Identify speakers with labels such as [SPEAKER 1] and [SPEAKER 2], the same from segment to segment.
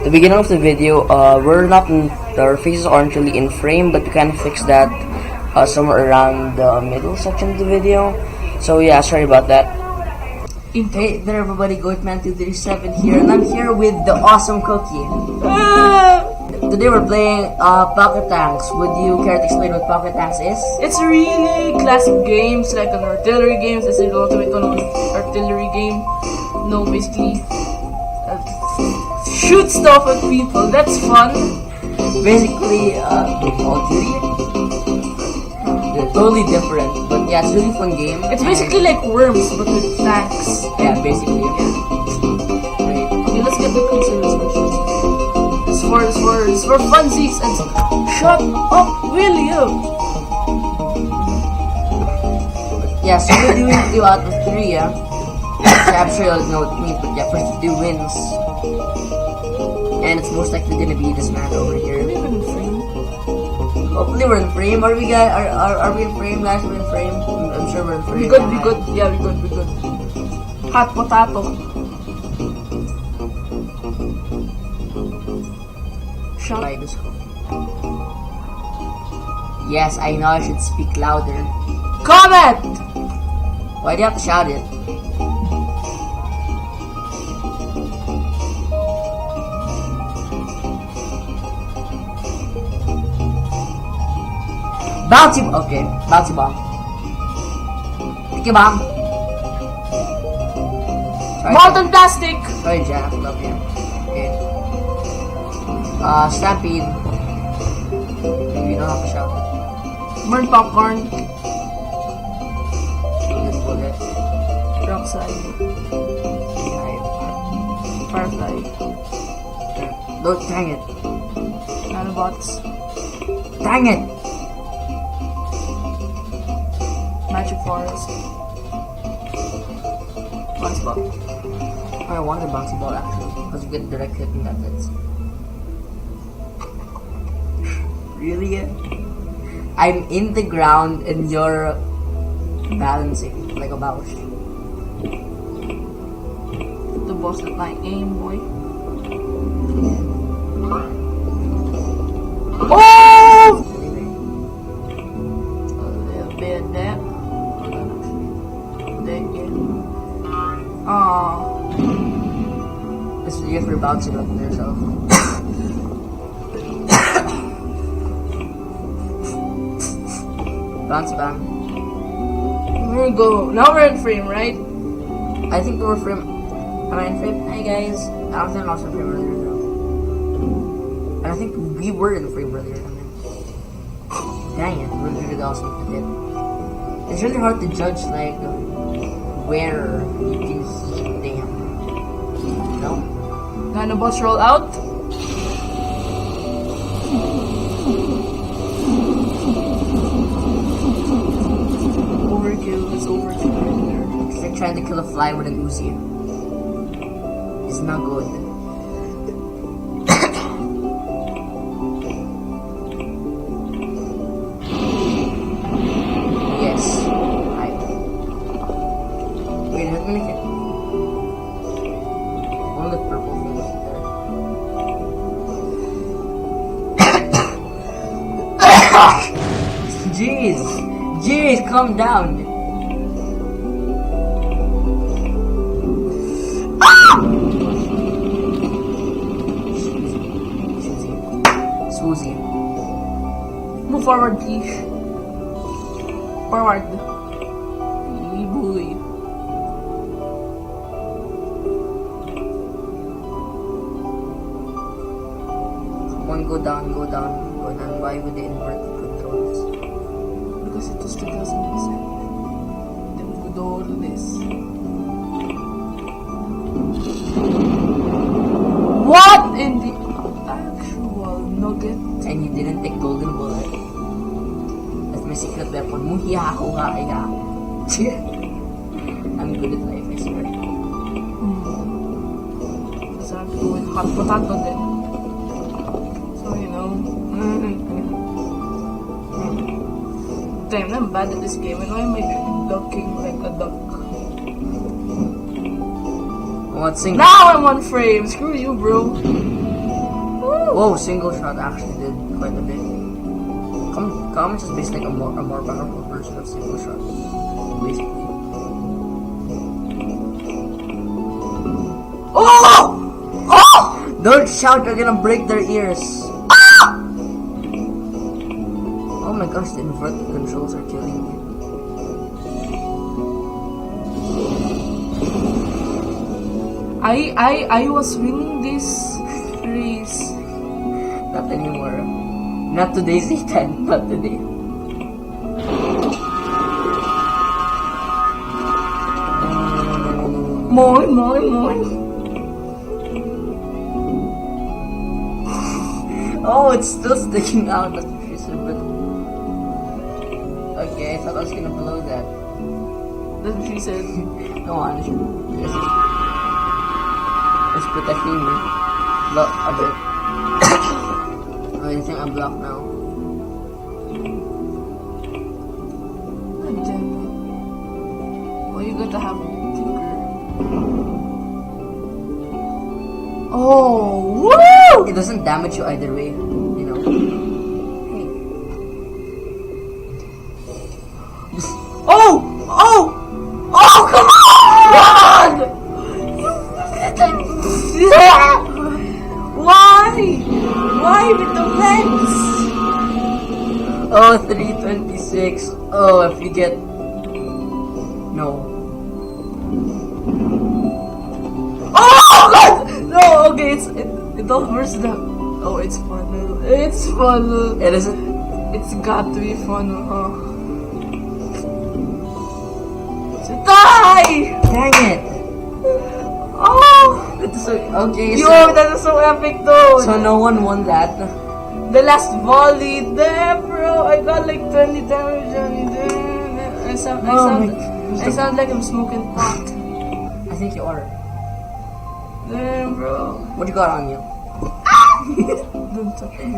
[SPEAKER 1] the beginning of the video, our faces aren't really in frame, but we kind of fixed that somewhere around the middle section of the video. So yeah, sorry about that. Hey there everybody, Goatman237 here, and I'm here with the awesome Cookie. Today we're playing Pocket Tanks. Would you care to explain what Pocket Tanks is?
[SPEAKER 2] It's a really classic game. It's like an artillery game. It's an ultimate artillery game. No, basically shoot stuff at people. That's fun.
[SPEAKER 1] Basically, all three. They're totally different, but yeah, it's a really fun game.
[SPEAKER 2] It's basically like Worms, but with tanks.
[SPEAKER 1] Yeah, basically.
[SPEAKER 2] Right. Okay, let's get the consoles first. It's for funsies and shut up, will you?
[SPEAKER 1] Yeah, so we're doing 2 out of 3, yeah. So I'm sure you'll know what it means, but yeah, first 2 wins. And it's most likely gonna be this man over here.
[SPEAKER 2] Are we even in frame?
[SPEAKER 1] Hopefully we're in frame. Are we guys? Are we in frame, guys? We're in frame. I'm sure we're in frame.
[SPEAKER 2] We good. Yeah, we good. Hot potato. Shut.
[SPEAKER 1] Yes, I know I should speak louder.
[SPEAKER 2] Comment!
[SPEAKER 1] Why do you have to shout it? Okay, bouncy bomb. Pick a bomb.
[SPEAKER 2] Molten plastic!
[SPEAKER 1] Sorry, Jack, love you. Okay. Stampede. You don't have to shout.
[SPEAKER 2] Burn popcorn.
[SPEAKER 1] Good bullet.
[SPEAKER 2] Rock slide. Firefly.
[SPEAKER 1] Don't, dang it.
[SPEAKER 2] Nanobots.
[SPEAKER 1] Dang it!
[SPEAKER 2] Magic forest. Bouncy ball.
[SPEAKER 1] I wanted a bouncy ball actually, because you get direct hitting methods. Really? I'm in the ground and you're balancing like a mouse.
[SPEAKER 2] The boss at my aim, boy. Oh! A little bit of that. Aww.
[SPEAKER 1] This is you for bouncing up yourself. Bounce back.
[SPEAKER 2] Here we go. Now we're in frame, right?
[SPEAKER 1] I think we're frame. Am I in frame? Hi guys. I don't think I was in frame earlier though. And I think we were in frame earlier. Dang it, we're really awesome to hit. It's really hard to judge like where you can hit them. You know?
[SPEAKER 2] Nanobots roll out. Overkill, it's overkill right there.
[SPEAKER 1] It's like trying to kill a fly with an Uzi. It's not good. Yes. Right. Wait, let me make it. One of the purple things there. Jeez, calm down. Susie.
[SPEAKER 2] Move forward, please. Forward. Boy.
[SPEAKER 1] Come on, go down. Why would they invert the controls?
[SPEAKER 2] Because it was 2007. Then we could do all this. What in the actual nugget?
[SPEAKER 1] And you didn't take golden bullet. That's my secret weapon. Muhiyakuha kaya. I'm good at life, I swear.
[SPEAKER 2] Because I'm doing hot potato then. So, you know. Damn, I'm bad at this game. And why am I ducking like a duck?
[SPEAKER 1] Now
[SPEAKER 2] I'm on frame. Screw you, bro.
[SPEAKER 1] Whoa, single shot actually did quite a bit. Comments is basically like a more powerful version of single shot, basically. Oh! Oh! Don't shout, you're gonna break their ears. Ah! Oh my gosh, the inverted controls are killing me.
[SPEAKER 2] I was winning this race.
[SPEAKER 1] Not anymore. Not today, Satan. Not today.
[SPEAKER 2] Moin.
[SPEAKER 1] Oh, it's still sticking out. That's what she said, but... Okay, I thought I was gonna blow that.
[SPEAKER 2] That's what she said.
[SPEAKER 1] Come on, it's protecting me. Look, a bit. I think I'm blocked now.
[SPEAKER 2] God damn it. Well, you got to have a kicker. Oh, woo!
[SPEAKER 1] It doesn't damage you either way, you know. Hey.
[SPEAKER 2] Oh, come on! Why with the lens?
[SPEAKER 1] Oh, 326. Oh, if you get... No.
[SPEAKER 2] Oh God! No, okay, it offers the... Oh, it's funnel. It's funnel.
[SPEAKER 1] It isn't...
[SPEAKER 2] It's got to be funnel, huh? Die!
[SPEAKER 1] Dang it!
[SPEAKER 2] Oh!
[SPEAKER 1] It's so... Okay,
[SPEAKER 2] Yo,
[SPEAKER 1] so...
[SPEAKER 2] that is so epic though!
[SPEAKER 1] So no one won that.
[SPEAKER 2] The last volley, damn bro! I got like 20 damage on it. I sound like I'm smoking pot.
[SPEAKER 1] I think you are.
[SPEAKER 2] Damn bro.
[SPEAKER 1] What you got on you?
[SPEAKER 2] Don't touch me.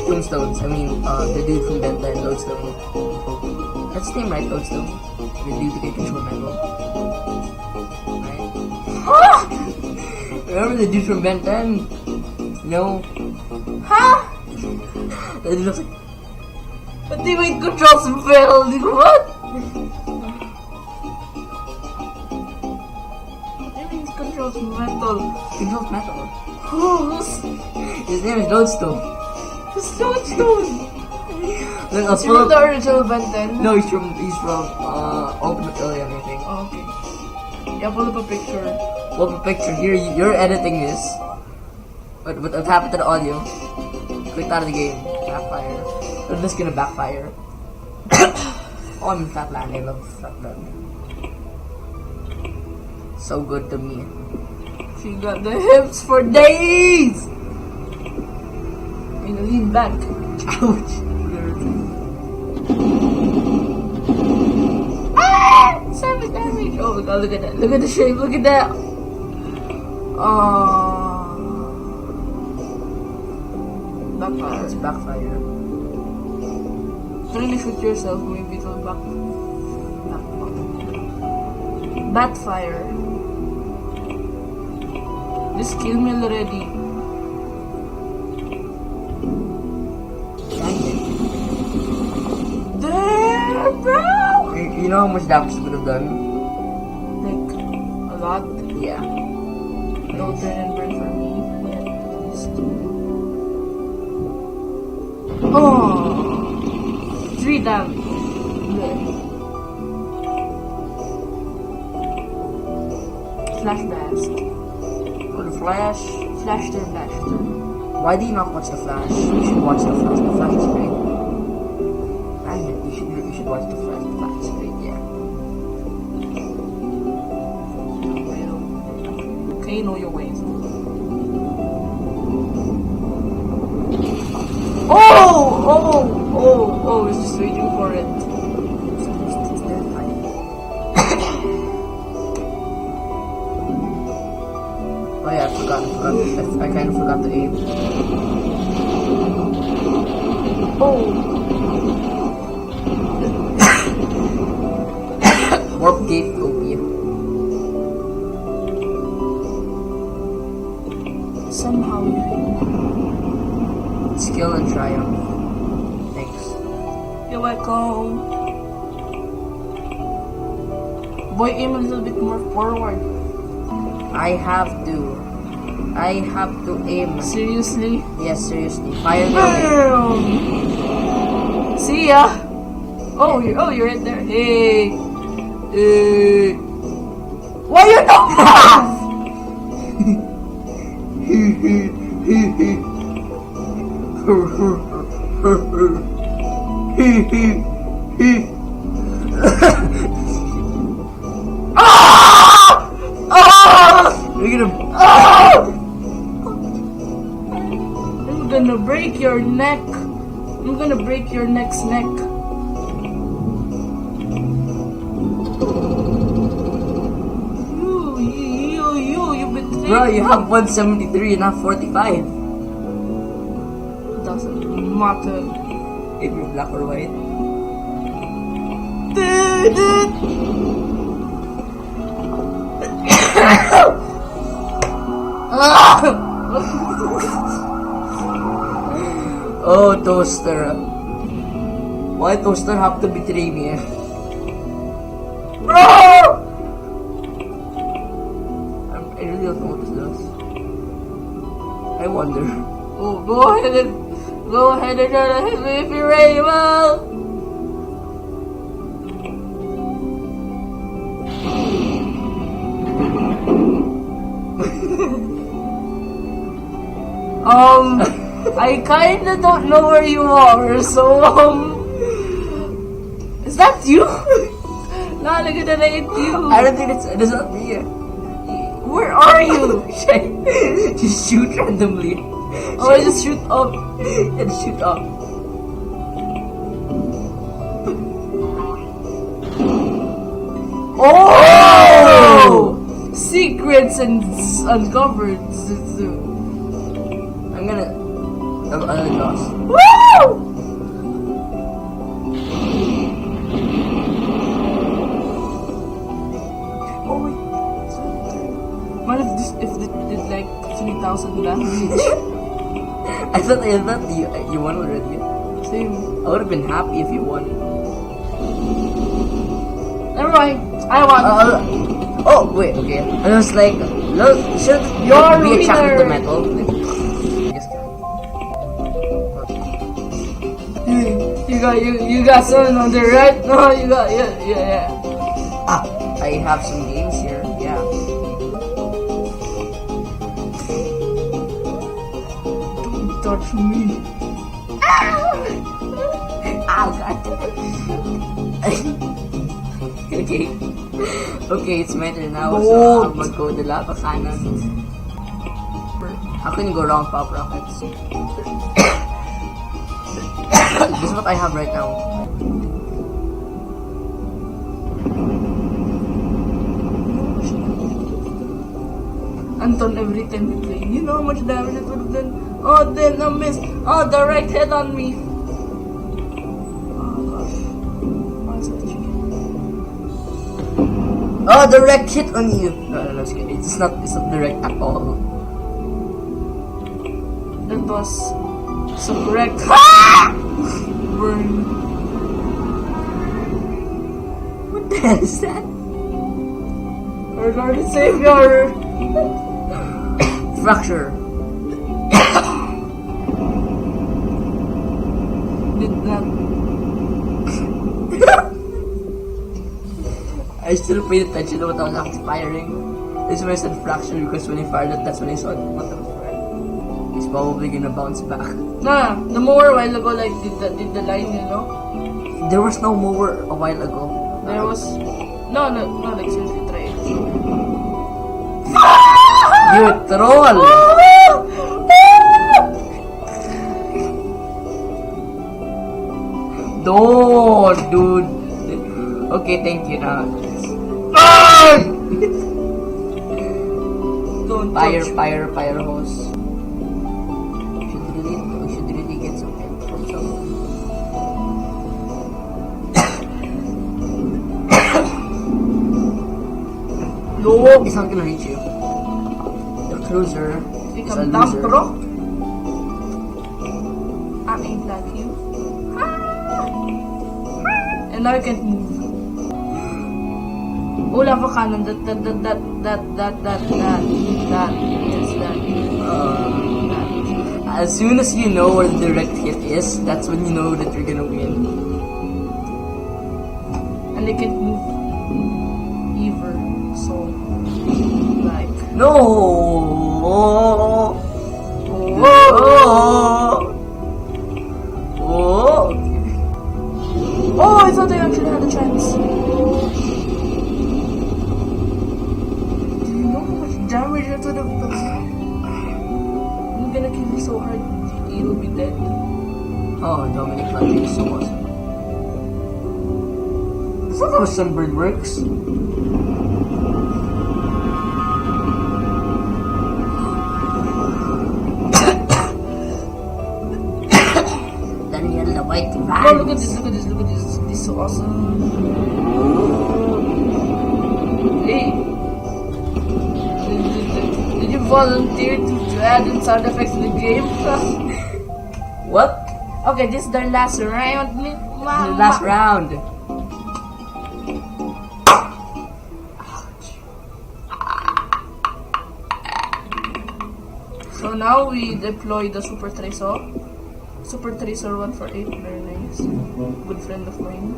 [SPEAKER 1] Tombstones. I mean, the dude from Ben 10, Lodestone. That's the name, right? Lodestone. The dude to get control metal. Right? Remember the dude from Ben 10? No.
[SPEAKER 2] Huh?
[SPEAKER 1] The dude was like,
[SPEAKER 2] But they made controls failed. What? They made controls metal.
[SPEAKER 1] controls metal.
[SPEAKER 2] Who's?
[SPEAKER 1] His name is Lodestone.
[SPEAKER 2] Stone.
[SPEAKER 1] Then
[SPEAKER 2] It's from the original Ben 10.
[SPEAKER 1] No, he's from Ultimate Alien, I think.
[SPEAKER 2] Oh, okay. Yeah, pull up a picture.
[SPEAKER 1] Well, the picture here, you're editing this. But what happened to the audio? Clicked out of the game. Backfire. I'm just gonna backfire. Oh, I'm in Flatland. I love Flatland. So good to me.
[SPEAKER 2] She got the hips for days! And lean back.
[SPEAKER 1] Ouch.
[SPEAKER 2] Ah! 7 damage! Oh my god, look at that. Look at the shape, look at that. Backfire.
[SPEAKER 1] It's backfire.
[SPEAKER 2] Trying to shoot yourself, maybe it'll Batfire. Just kill me already. Damn, bro!
[SPEAKER 1] You know how much damage it would have done?
[SPEAKER 2] Like, a lot.
[SPEAKER 1] Yeah.
[SPEAKER 2] No turn and burn for me. Yet, at least. Oh! 3 damage. Good. Flash blast.
[SPEAKER 1] For the Flash.
[SPEAKER 2] Flash turn.
[SPEAKER 1] Why do you not watch the Flash? You should watch the Flash. The Flash is great. Dang it, you should watch the Flash. The Flash is great, yeah.
[SPEAKER 2] Okay, know your ways. Oh, it's just waiting for it.
[SPEAKER 1] It's terrifying. Oh yeah, I forgot. I kind of forgot to aim.
[SPEAKER 2] Oh,
[SPEAKER 1] Warp gate OP.
[SPEAKER 2] somehow you
[SPEAKER 1] skill and triumph. Thanks.
[SPEAKER 2] You're welcome. Boy, aim a little bit more forward.
[SPEAKER 1] I have to aim.
[SPEAKER 2] Seriously?
[SPEAKER 1] Yes, seriously. Fire me.
[SPEAKER 2] Bam! See ya. Oh, you're right there. Hey. Why you not? I'm gonna break your neck. I'm gonna break your neck's neck. You betrayed.
[SPEAKER 1] Bro, you have 173 and not 45.
[SPEAKER 2] Doesn't matter.
[SPEAKER 1] If you're black or white. Oh, Toaster. Why Toaster have to betray me? Bro! I really don't know what this does. I wonder.
[SPEAKER 2] Oh, go ahead and try to hit me if you're ready, well. I kinda don't know where you are, so, is that you? Nah, look at that, it's you.
[SPEAKER 1] I don't think it's not me.
[SPEAKER 2] Where are you?
[SPEAKER 1] Just shoot randomly.
[SPEAKER 2] Oh, I just shoot up.
[SPEAKER 1] And shoot up.
[SPEAKER 2] Oh! Secrets and uncovered.
[SPEAKER 1] I'm gonna lost.
[SPEAKER 2] Woo!
[SPEAKER 1] Oh wait.
[SPEAKER 2] What if it did like 3,000 damage?
[SPEAKER 1] I thought you won already.
[SPEAKER 2] Same.
[SPEAKER 1] I would have been happy if you won.
[SPEAKER 2] Never mind. I won.
[SPEAKER 1] Oh wait, okay. I was like, look, should
[SPEAKER 2] You're
[SPEAKER 1] be a check of the
[SPEAKER 2] winner.
[SPEAKER 1] metal.
[SPEAKER 2] You got something on there, right? No, you got yeah.
[SPEAKER 1] Ah, I have some games here. Yeah.
[SPEAKER 2] Don't touch me.
[SPEAKER 1] Ah, God. Okay, it's my turn now. So I'm gonna go the lava cannon. How can you go wrong, Pop Rockets? This is what I have right now.
[SPEAKER 2] Anton, every time you play, you know how much damage it would have done? Oh, then I missed. Oh, the right head on me. Oh, gosh. Oh, it's such a shame.
[SPEAKER 1] Oh, direct hit on you. No, it's good. It's not direct at all.
[SPEAKER 2] That was so correct. Burn.
[SPEAKER 1] What the hell is that?
[SPEAKER 2] Our Lord and Savior.
[SPEAKER 1] Fracture.
[SPEAKER 2] Did not.
[SPEAKER 1] I still paid attention to what I was actually firing. This is why I said fracture because when I fired it, that's when I saw what I was firing. He's probably gonna bounce back.
[SPEAKER 2] Nah, the mower a while ago like did the line, you know?
[SPEAKER 1] There was no mower a while ago.
[SPEAKER 2] There was no like seriously try it.
[SPEAKER 1] You troll! Don't, dude. Okay, thank you now.
[SPEAKER 2] Don't
[SPEAKER 1] Fire
[SPEAKER 2] touch.
[SPEAKER 1] hose. We should really get some help from someone.
[SPEAKER 2] No.
[SPEAKER 1] It's not gonna reach you. The cruiser is a
[SPEAKER 2] Become dumb,
[SPEAKER 1] loser.
[SPEAKER 2] bro. like you. And now I can't move. Oh, lava cannon. That. Yes, that.
[SPEAKER 1] As soon as you know where the direct hit is, that's when you know that you're gonna win.
[SPEAKER 2] And I can't move either. So, like.
[SPEAKER 1] No!
[SPEAKER 2] Oh, I thought I actually had a chance. Do you know how much damage it would have done? I'm gonna kill you so hard, you'll be dead.
[SPEAKER 1] Oh, Dominic, that is so awesome. Is that how Sunbird works? Daniel, the white
[SPEAKER 2] Oh,
[SPEAKER 1] man.
[SPEAKER 2] look at this. This is so awesome. Hey. Did you volunteer to add in sound effects in the game?
[SPEAKER 1] What?
[SPEAKER 2] Okay, this is the last round.
[SPEAKER 1] The last round.
[SPEAKER 2] So now we deploy the Super Tracer. Super Tracer 148, very nice. Good friend of mine.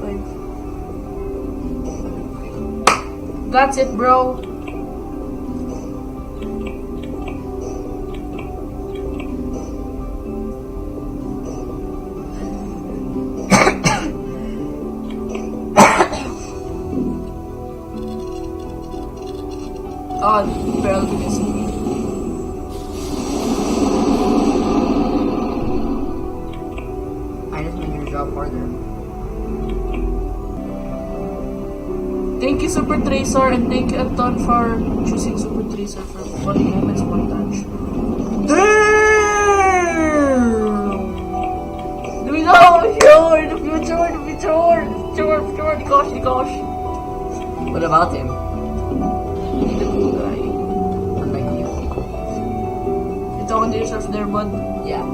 [SPEAKER 2] 5. That's it, bro. Oh, barely missed me.
[SPEAKER 1] I just made your job harder.
[SPEAKER 2] Thank you, Super Tracer, and thank you, Anton, for choosing Super Tracer for funny moments montage. Damn! We know, sure, the future, gosh.
[SPEAKER 1] What about him?
[SPEAKER 2] He's a cool guy.
[SPEAKER 1] Unlike you.
[SPEAKER 2] You talking to yourself there, bud?
[SPEAKER 1] Yeah.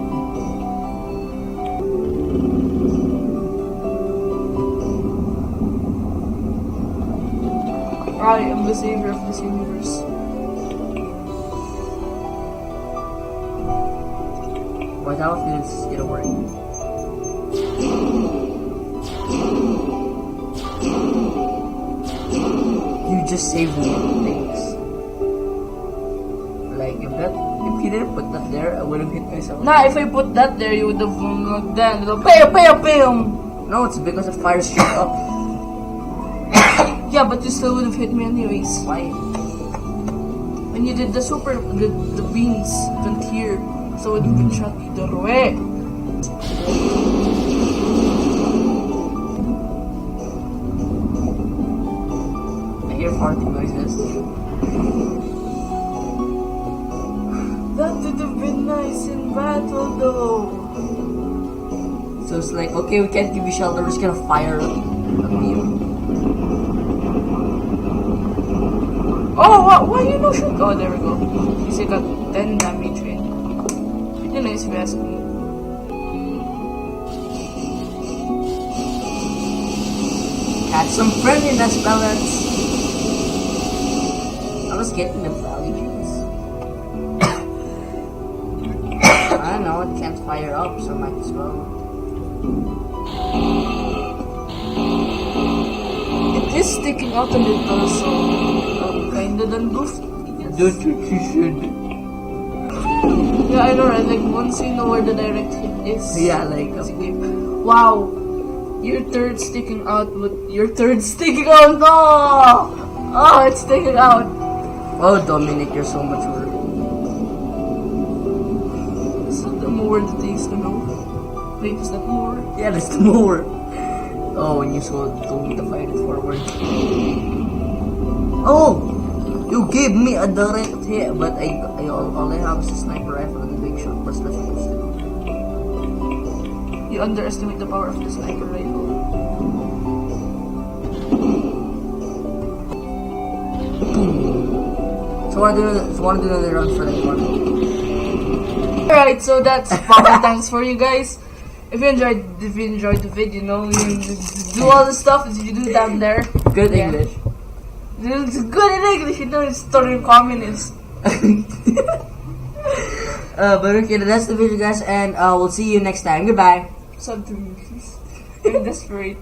[SPEAKER 2] I am the savior of this universe.
[SPEAKER 1] Why that feels gonna work? You just saved me things. Like if you didn't put that there, I would have hit myself.
[SPEAKER 2] Nah, if I put that there, you would have done bam.
[SPEAKER 1] No, it's because it fires straight up.
[SPEAKER 2] Yeah, but you still would have hit me anyways.
[SPEAKER 1] Why?
[SPEAKER 2] When you did the beans went here, so it would have been shot either way.
[SPEAKER 1] I hear farting noises.
[SPEAKER 2] That would have been nice in battle though.
[SPEAKER 1] So it's like, okay, we can't give you shelter, we're just gonna fire at you.
[SPEAKER 2] Oh, why you no shoot? Oh, there we go. Because I got 10 damage in. Pretty nice if you ask me.
[SPEAKER 1] Catch some friendliness, balance. I was getting the value trees. I don't know, it can't fire up, so might as well.
[SPEAKER 2] It is sticking out a little, so kinda done goofed. Yes.
[SPEAKER 1] Don't think you should.
[SPEAKER 2] Yeah, I know, right? Like once you know where the direct hit is.
[SPEAKER 1] Yeah, like
[SPEAKER 2] wow, your third sticking out. But your third sticking out. Oh, it's sticking out.
[SPEAKER 1] oh, Dominic, you're so mature.
[SPEAKER 2] Is that the more the things to know? Wait, is that more?
[SPEAKER 1] Yeah, that's the more. Oh, when you told me to fight it forward. Oh, you gave me a direct hit, but all I have is a sniper rifle and a big shot. What's that supposed to do?
[SPEAKER 2] You underestimate the power of the sniper rifle.
[SPEAKER 1] Boom. So wanna do another round for that one?
[SPEAKER 2] Alright, so that's pocket tanks for you guys. If you enjoyed the video, you know, you do all the stuff that you do down there.
[SPEAKER 1] Good English.
[SPEAKER 2] It's good in English, you know, it's totally communist.
[SPEAKER 1] But okay, that's the video, guys, and we'll see you next time. Goodbye.
[SPEAKER 2] Something, please. I'm desperate.